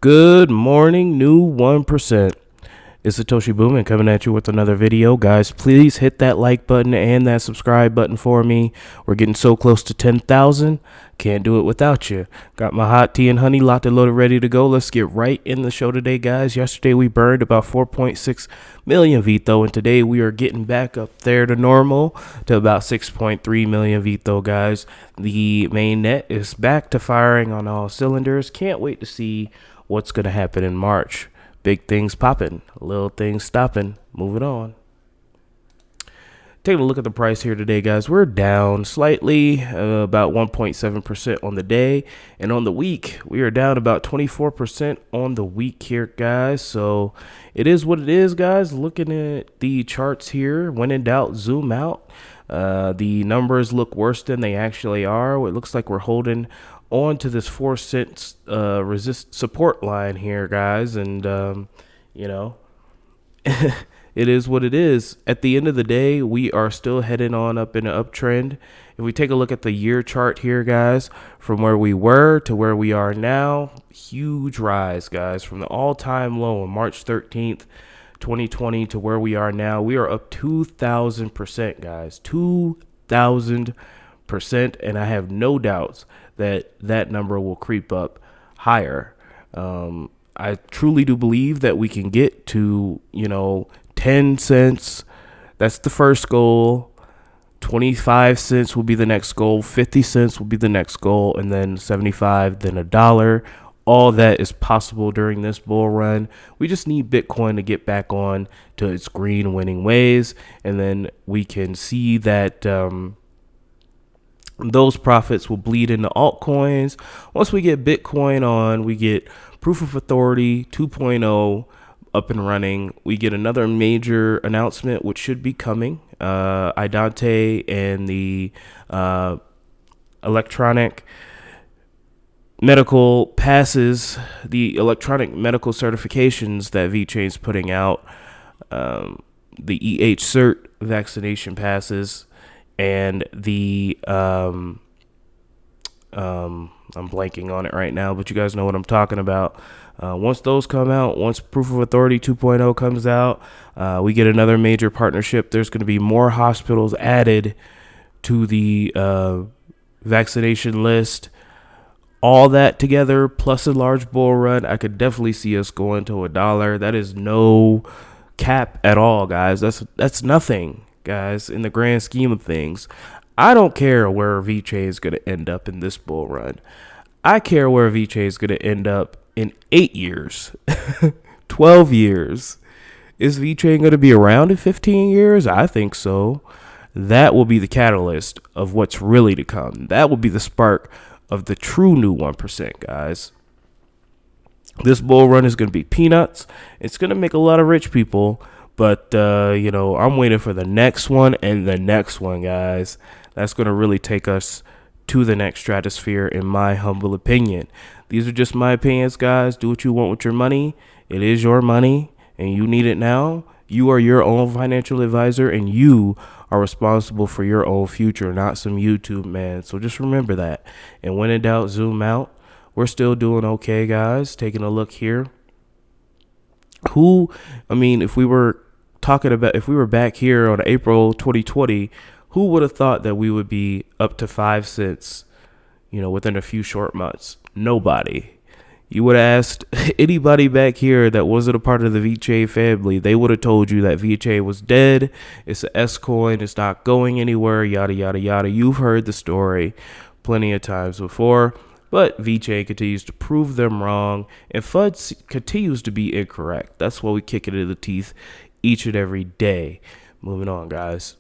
Good morning, new 1%. It's Satoshi Boomin coming at you with another video. Guys, please hit that like button and that subscribe button for me. We're getting so close to 10,000. Can't do it without you. Got my hot tea and honey locked and loaded, ready to go. Let's get right in the show today, guys. Yesterday we burned about 4.6 million VITRO, and today we are getting back up there to normal to about 6.3 million VITRO, guys. The main net is back to firing on all cylinders. Can't wait to see what's going to happen in March. Big things popping, little things stopping, moving on. Taking a look at the price here today, guys. We're down slightly, about 1.7% on the day. And on the week, we are down about 24% on the week here, guys. So it is what it is, guys. Looking at the charts here, when in doubt, zoom out. The numbers look worse than they actually are. It looks like we're holding on to this 4 cent resist support line here, guys, and it is what it is. At the end of the day, we are still heading on up in an uptrend. If we take a look at the year chart here, guys, from where we were to where we are now, huge rise, guys, from the all-time low on March 13th 2020 to where we are now. We are up 2,000%, guys. 2,000%, and I have no doubts that that number will creep up higher. I truly do believe that we can get to 10 cents. That's the first goal. 25 cents will be the next goal. 50 cents will be the next goal, and then 75, then $1. All that is possible during this bull run. We just need Bitcoin to get back on to its green winning ways, and then we can see that those profits will bleed into altcoins. Once we get Bitcoin on, we get Proof of Authority 2.0 up and running. We get another major announcement, which should be coming. Idante and the electronic medical passes, the electronic medical certifications that VeChain's putting out, the cert vaccination passes, and the I'm blanking on it right now, but you guys know what I'm talking about. Once those come out, once Proof of Authority 2.0 comes out, we get another major partnership. There's going to be more hospitals added to the vaccination list. All that together, plus a large bull run, I could definitely see us going to $1. That is no cap at all, guys. That's nothing, guys, in the grand scheme of things. I don't care where VeChain is going to end up in this bull run. I care where VeChain is going to end up in 8 years, 12 years. Is VeChain going to be around in 15 years? I think so. That will be the catalyst of what's really to come. That will be the spark of the true new 1%, guys. This bull run is going to be peanuts. It's going to make a lot of rich people. But, I'm waiting for the next one and the next one, guys. That's going to really take us to the next stratosphere, in my humble opinion. These are just my opinions, guys. Do what you want with your money. It is your money, and you need it now. You are your own financial advisor, and you are responsible for your own future, not some YouTube man. So just remember that. And when in doubt, zoom out. We're still doing okay, guys. Taking a look here. If we were back here on April 2020, who would have thought that we would be up to 5 cents, within a few short months? Nobody. You would have asked anybody back here that wasn't a part of the VeChain family. They would have told you that VeChain was dead. It's an S coin. It's not going anywhere. Yada, yada, yada. You've heard the story plenty of times before. But VeChain continues to prove them wrong, and FUD continues to be incorrect. That's why we kick it in the teeth each and every day. Moving on, guys.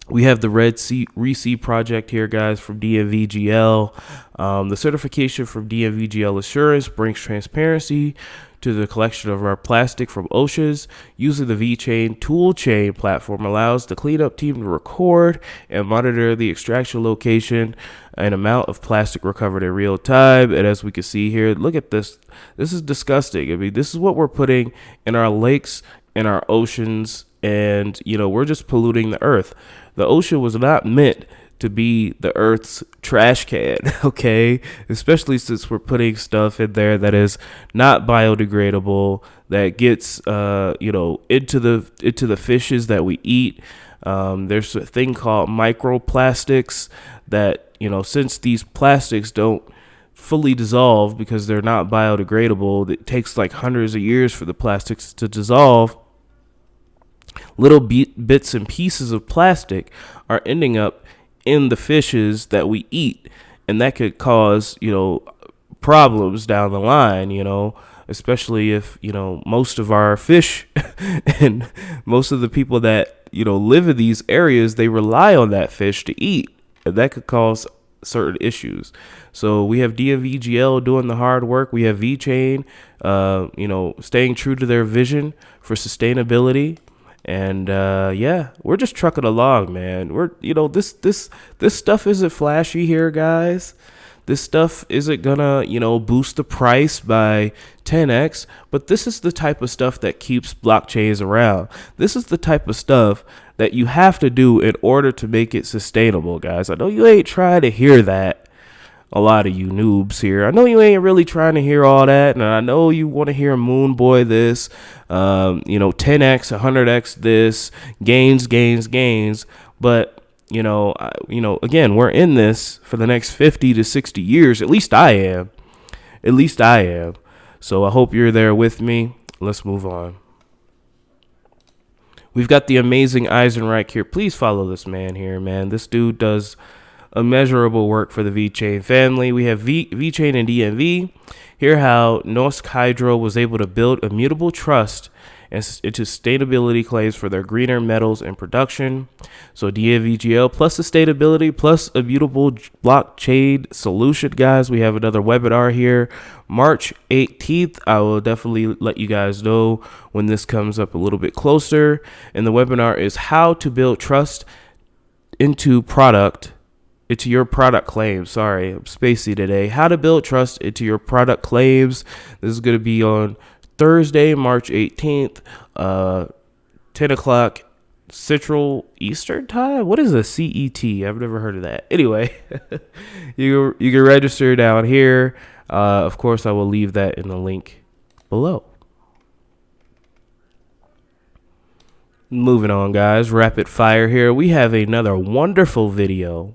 We have the Reseed project here, guys, from DMVGL. The certification from DMVGL Assurance brings transparency to the collection of our plastic from oceans. Using the VeChain toolchain platform allows the cleanup team to record and monitor the extraction location and amount of plastic recovered in real time. And as we can see here, look at this. This is disgusting. I mean, this is what we're putting in our lakes and our oceans, and we're just polluting the earth. The ocean was not meant to be the Earth's trash can, okay? Especially since we're putting stuff in there that is not biodegradable, that gets into the fishes that we eat. There's a thing called microplastics that, since these plastics don't fully dissolve because they're not biodegradable, it takes like hundreds of years for the plastics to dissolve. Little bits and pieces of plastic are ending up in the fishes that we eat, and that could cause problems down the line, especially if most of our fish and most of the people that live in these areas, they rely on that fish to eat, and that could cause certain issues. So we have DMVGL doing the hard work. We have VeChain staying true to their vision for sustainability. And we're just trucking along, man. We're this stuff isn't flashy here, guys. This stuff isn't gonna boost the price by 10x, but this is the type of stuff that keeps blockchains around. This is the type of stuff that you have to do in order to make it sustainable, guys. I know you ain't trying to hear that. A lot of you noobs here, I know you ain't really trying to hear all that, and I know you want to hear Moon Boy this, 10x, 100x this, gains, but again, we're in this for the next 50 to 60 years. At least I am. So I hope you're there with me. Let's move on. We've got the amazing Eisenreich here. Please follow this man here, man. This dude does immeasurable work for the VeChain family. We have VeChain and DMV. Hear how Norsk Hydro was able to build immutable trust into sustainability claims for their greener metals and production. So DMVGL plus sustainability plus immutable blockchain solution, guys. We have another webinar here, March 18th. I will definitely let you guys know when this comes up a little bit closer. And the webinar is how to build trust into your product claims. Sorry, I'm spacey today. How to build trust into your product claims. This is going to be on Thursday, March 18th, 10 o'clock Central Eastern Time. What is a CET? I've never heard of that. Anyway, you can register down here. Of course, I will leave that in the link below. Moving on, guys, rapid fire here. We have another wonderful video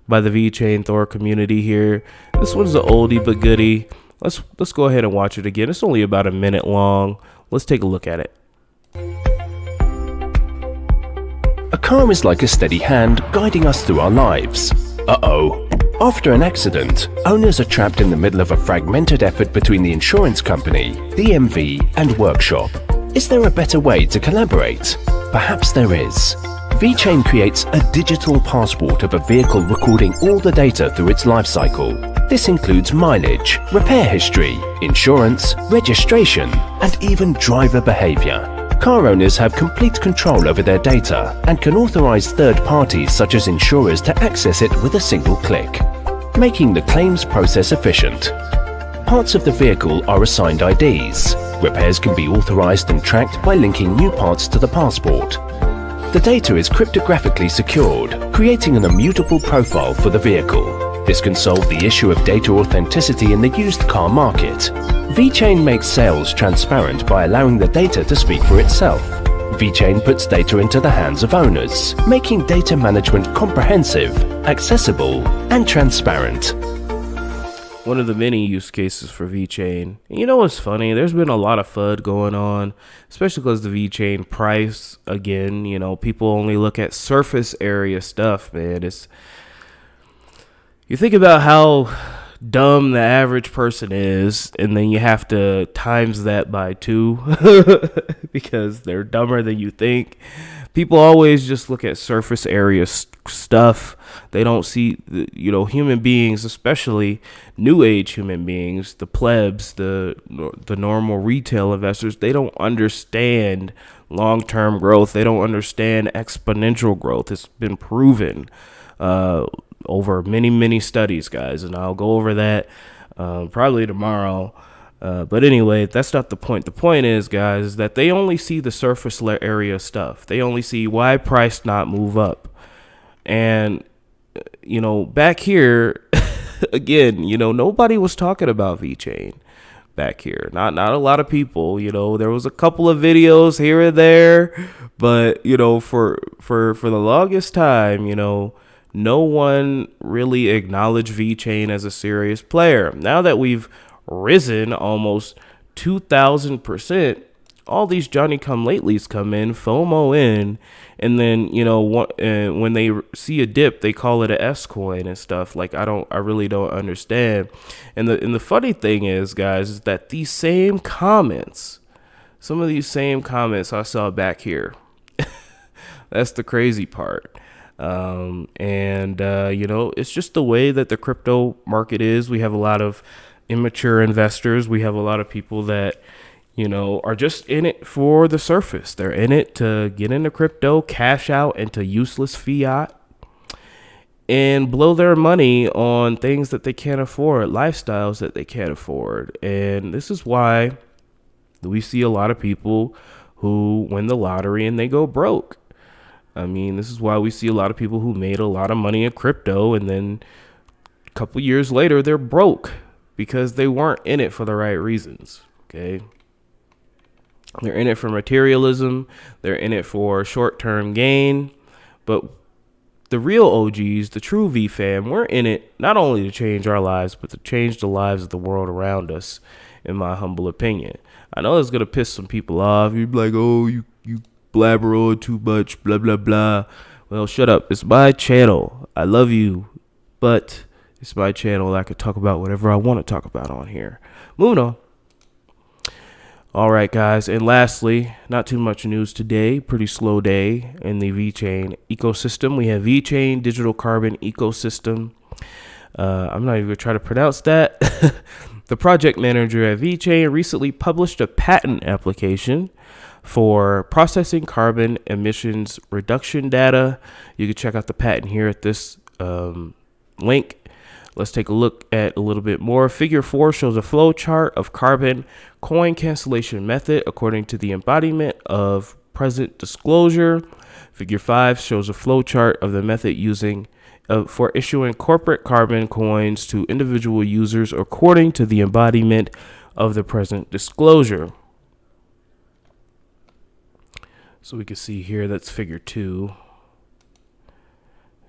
by the VeChain Thor community here. This one's an oldie but goodie. Let's go ahead and watch it again. It's only about a minute long. Let's take a look at it. A car is like a steady hand guiding us through our lives. Uh-oh. After an accident, owners are trapped in the middle of a fragmented effort between the insurance company, the MV, and workshop. Is there a better way to collaborate? Perhaps there is. VeChain creates a digital passport of a vehicle recording all the data through its life cycle. This includes mileage, repair history, insurance, registration, and even driver behavior. Car owners have complete control over their data and can authorize third parties such as insurers to access it with a single click, making the claims process efficient. Parts of the vehicle are assigned IDs. Repairs can be authorized and tracked by linking new parts to the passport. The data is cryptographically secured, creating an immutable profile for the vehicle. This can solve the issue of data authenticity in the used car market. VeChain makes sales transparent by allowing the data to speak for itself. VeChain puts data into the hands of owners, making data management comprehensive, accessible, and transparent. One of the many use cases for VeChain. And you know what's funny? There's been a lot of FUD going on, especially because the VeChain price, again, people only look at surface area stuff, man. You think about how dumb the average person is, and then you have to times that by 2 because they're dumber than you think. People always just look at surface area stuff. They don't see, human beings, especially new age human beings, the plebs, the normal retail investors. They don't understand long-term growth. They don't understand exponential growth. It's been proven over many studies, guys, and I'll go over that probably tomorrow. But anyway, that's not the point. The point is, guys, is that they only see the surface area stuff. They only see why price not move up. And, back here, again, nobody was talking about VeChain back here. Not a lot of people. There was a couple of videos here and there, but for the longest time, no one really acknowledged VeChain as a serious player. Now that we've risen almost 2,000%, all these Johnny-come-latelys come in, FOMO in, and then when they see a dip, they call it a S coin and stuff. Like I really don't understand. And the funny thing is, guys, is that these same comments, some of these same comments I saw back here. That's the crazy part. It's just the way that the crypto market is. We have a lot of immature investors. We have a lot of people that are just in it for the surface. They're in it to get into crypto, cash out into useless fiat, and blow their money on things that they can't afford, lifestyles that they can't afford. And this is why we see a lot of people who win the lottery and they go broke. I mean, this is why we see a lot of people who made a lot of money in crypto and then a couple years later they're broke because they weren't in it for the right reasons. Okay. They're in it for materialism. They're in it for short-term gain. But the real OGs, the true V fam, we're in it not only to change our lives, but to change the lives of the world around us, in my humble opinion. I know it's going to piss some people off. You'd be like, oh, you blabber on too much, blah, blah, blah. Well, shut up. It's my channel. I love you, but it's my channel. I could talk about whatever I want to talk about on here. Moving on. All right, guys. And lastly, not too much news today. Pretty slow day in the VeChain ecosystem. We have VeChain Digital Carbon Ecosystem. I'm not even going to try to pronounce that. The project manager at VeChain recently published a patent application for processing carbon emissions reduction data. You can check out the patent here at this link. Let's take a look at a little bit more. Figure 4 shows a flow chart of carbon coin cancellation method according to the embodiment of present disclosure. Figure 5 shows a flow chart of the method using for issuing corporate carbon coins to individual users according to the embodiment of the present disclosure. So we can see here, that's figure 2.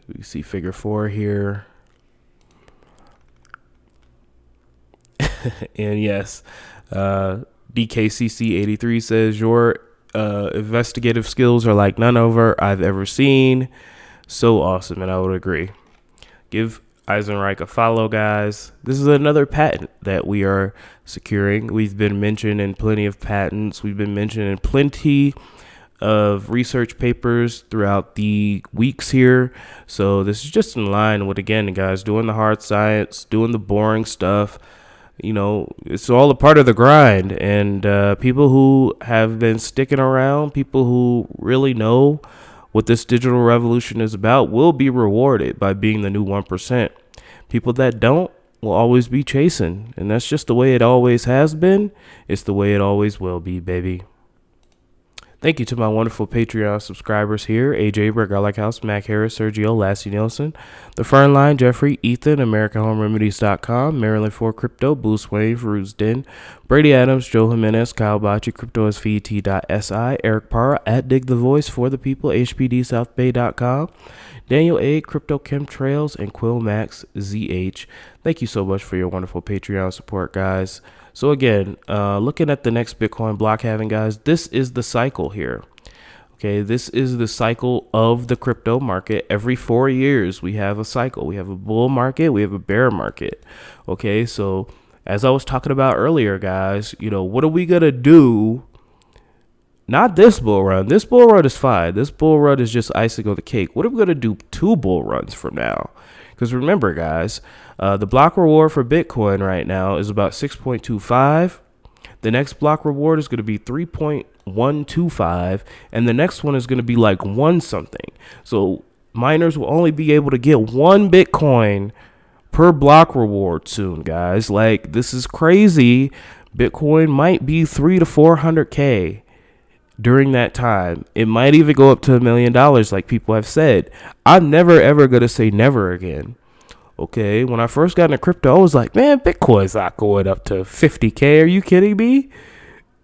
We can see figure 4 here. And yes, DKCC83 says your investigative skills are like none other I've ever seen. So awesome, and I would agree. Give Eisenreich a follow, guys. This is another patent that we are securing. We've been mentioned in plenty of patents. We've been mentioned in plenty of research papers throughout the weeks here. So this is just in line with, again, guys, doing the hard science, doing the boring stuff. It's all a part of the grind. And people who have been sticking around, people who really know what this digital revolution is about will be rewarded by being the new 1%. People that don't will always be chasing. And that's just the way it always has been. It's the way it always will be, baby. Thank you to my wonderful Patreon subscribers here: AJ, Garlic House, Mac Harris, Sergio, Lassie Nelson, The Fern Line, Jeffrey, Ethan, AmericanHomeRemedies.com, Maryland 4 Crypto, Bruce Wayne, Fruits Den, Brady Adams, Joe Jimenez, Kyle Bocci, CryptoSVT.si, Eric Parra, at Dig the Voice for the People, HPDSouthBay.com, Daniel A, Crypto Chemtrails, and Quill Max ZH. Thank you so much for your wonderful Patreon support, guys. So again, looking at the next Bitcoin block halving, guys, this is the cycle here. Okay, this is the cycle of the crypto market. Every 4 years, we have a cycle. We have a bull market. We have a bear market. Okay, so as I was talking about earlier, guys, what are we going to do? Not this bull run. This bull run is fine. This bull run is just icing on the cake. What are we going to do 2 bull runs from now? Because remember, guys, the block reward for Bitcoin right now is about 6.25. The next block reward is going to be 3.125. And the next one is going to be like 1 something. So miners will only be able to get 1 Bitcoin per block reward soon, guys. Like, this is crazy. Bitcoin might be 300 to 400K during that time. It might even go up to $1 million, like people have said. I'm never ever gonna say never again. Okay, when I first got into crypto, I was like, man, Bitcoin's not going up to 50K. Are you kidding me?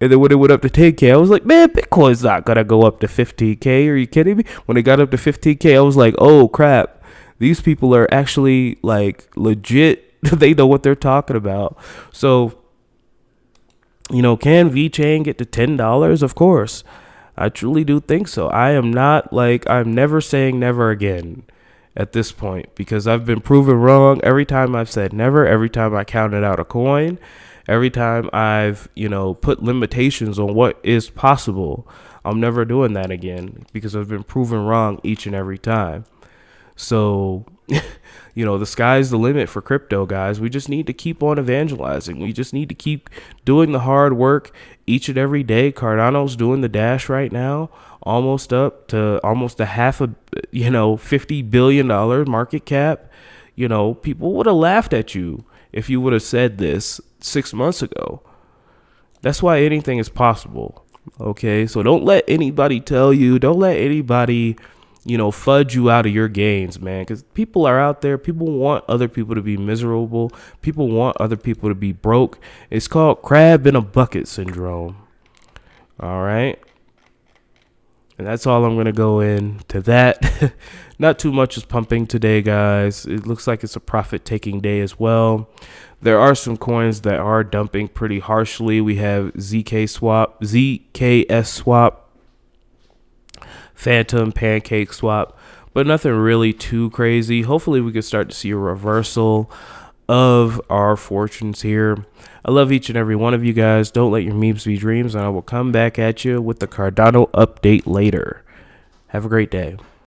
And then when it went up to 10K, I was like, man, Bitcoin's not gonna go up to 50K. Are you kidding me? When it got up to 15K, I was like, oh crap, these people are actually like legit. They know what they're talking about. So, you know, can VeChain get to $10? Of course. I truly do think so. I'm never saying never again at this point, because I've been proven wrong every time I've said never, every time I counted out a coin, every time I've, you know, put limitations on what is possible. I'm never doing that again because I've been proven wrong each and every time. So, you know, the sky's the limit for crypto, guys. We just need to keep on evangelizing. We just need to keep doing the hard work each and every day. Cardano's doing the dash right now, almost up to almost a $50 billion market cap. You know, people would have laughed at you if you would have said this 6 months ago. That's why anything is possible. Okay, so don't let anybody tell you, don't let anybody, you know, fudge you out of your gains, man, because people are out there. People want other people to be miserable. People want other people to be broke. It's called crab in a bucket syndrome. All right. And that's all I'm going to go into that. Not too much is pumping today, guys. It looks like it's a profit-taking day as well. There are some coins that are dumping pretty harshly. We have ZKS Swap, Phantom, Pancake Swap, but nothing really too crazy. Hopefully we can start to see a reversal of our fortunes here. I love each and every one of you guys. Don't let your memes be dreams, and I will come back at you with the Cardano update later. Have a great day.